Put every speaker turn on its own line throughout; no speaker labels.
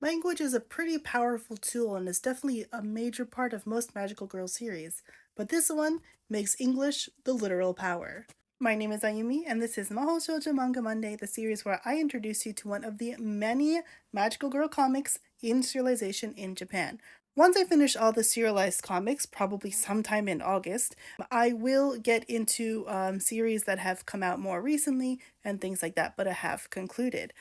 Language is a pretty powerful tool and is definitely a major part of most Magical Girl series, but this one makes English the literal power. My name is Ayumi, and this is Mahou Shoujo Manga Monday, the series where I introduce you to one of the many Magical Girl comics in serialization in Japan. Once I finish all the serialized comics, probably sometime in August, I will get into series that have come out more recently and things like that, but I have concluded.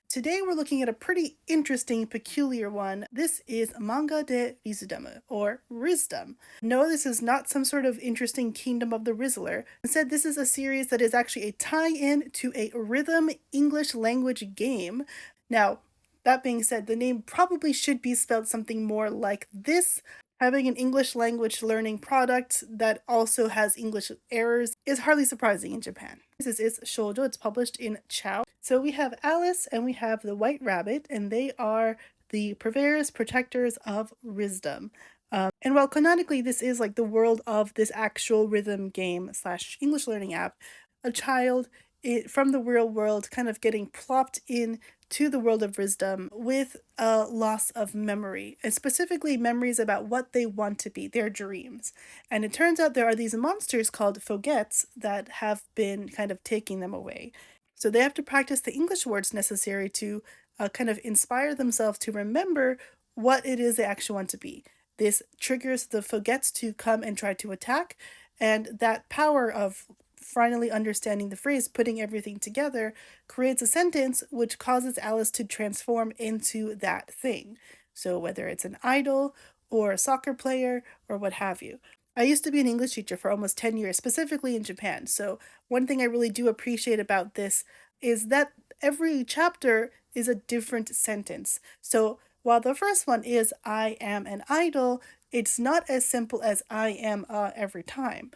Today we're looking at a pretty interesting, peculiar one. This is Manga de Risdom, or Risdom. No, this is not some sort of interesting Kingdom of the Rizzler. Instead, this is a series that is actually a tie-in to a rhythm English language game. Now, that being said, the name probably should be spelled something more like this. Having an English language learning product that also has English errors is hardly surprising in Japan. This is shoujo, it's published in Chow. So we have Alice and we have the White Rabbit, and they are the purveyors, protectors of Risdom. And while canonically this is like the world of this actual rhythm game slash English learning app, a child from the real world kind of getting plopped in to the world of wisdom with a loss of memory, and specifically memories about what they want to be, their dreams. And it turns out there are these monsters called fogettes that have been kind of taking them away. So they have to practice the English words necessary to kind of inspire themselves to remember what it is they actually want to be. This triggers the fogettes to come and try to attack, and that power of finally understanding the phrase, putting everything together, creates a sentence which causes Alice to transform into that thing. So whether it's an idol or a soccer player or what have you. I used to be an English teacher for almost 10 years, specifically in Japan. So one thing I really do appreciate about this is that every chapter is a different sentence. So while the first one is I am an idol, it's not as simple as I am every time.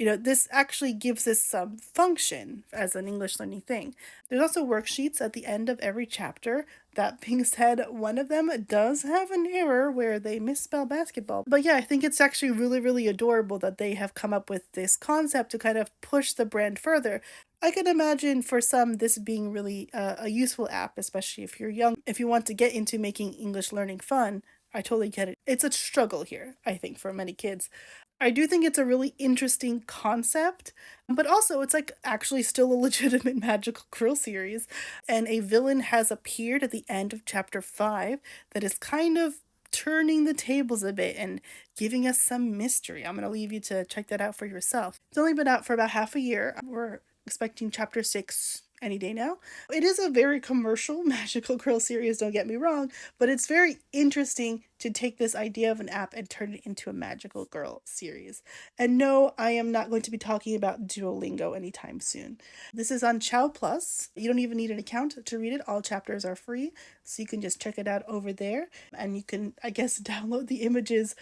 This actually gives us some function as an English learning thing. There's also worksheets at the end of every chapter. That being said, one of them does have an error where they misspell basketball. But yeah, I think it's actually really, really adorable that they have come up with this concept to kind of push the brand further. I can imagine for some this being really a useful app, especially if you're young. If you want to get into making English learning fun, I totally get it. It's a struggle here, I think, for many kids. I do think it's a really interesting concept, but also it's like actually still a legitimate magical girl series. And a villain has appeared at the end of chapter 5 that is kind of turning the tables a bit and giving us some mystery. I'm going to leave you to check that out for yourself. It's only been out for about half a year. We're expecting chapter 6 any day now. It is a very commercial magical girl series, don't get me wrong, but it's very interesting to take this idea of an app and turn it into a magical girl series. And no, I am not going to be talking about Duolingo anytime soon. This is on Chow Plus. You don't even need an account to read it. All chapters are free, so you can just check it out over there. And you can, I guess, download the images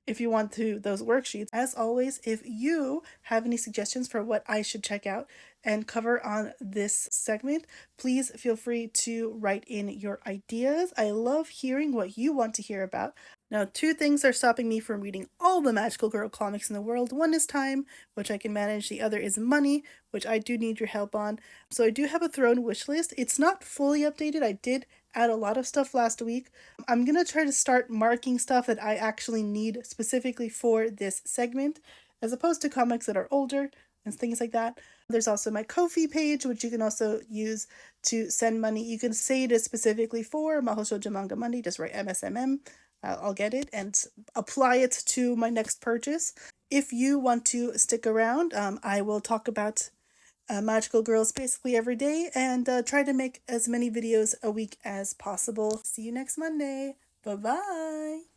if you want to those worksheets. As always, if you have any suggestions for what I should check out and cover on this segment, please feel free to write in your ideas. I love hearing what you want to hear about. Now, two things are stopping me from reading all the magical girl comics in the world. One is time, which I can manage. The other is money, which I do need your help on. So I do have a Throne wish list. It's not fully updated. I did add a lot of stuff last week. I'm gonna try to start marking stuff that I actually need specifically for this segment, as opposed to comics that are older and things like that. There's also my Ko-fi page, which you can also use to send money. You can say it is specifically for Mahou Shoujo Manga Monday, just write MSMM. I'll get it and apply it to my next purchase. If you want to stick around, I will talk about magical girls basically every day and try to make as many videos a week as possible. See you next Monday. Bye bye.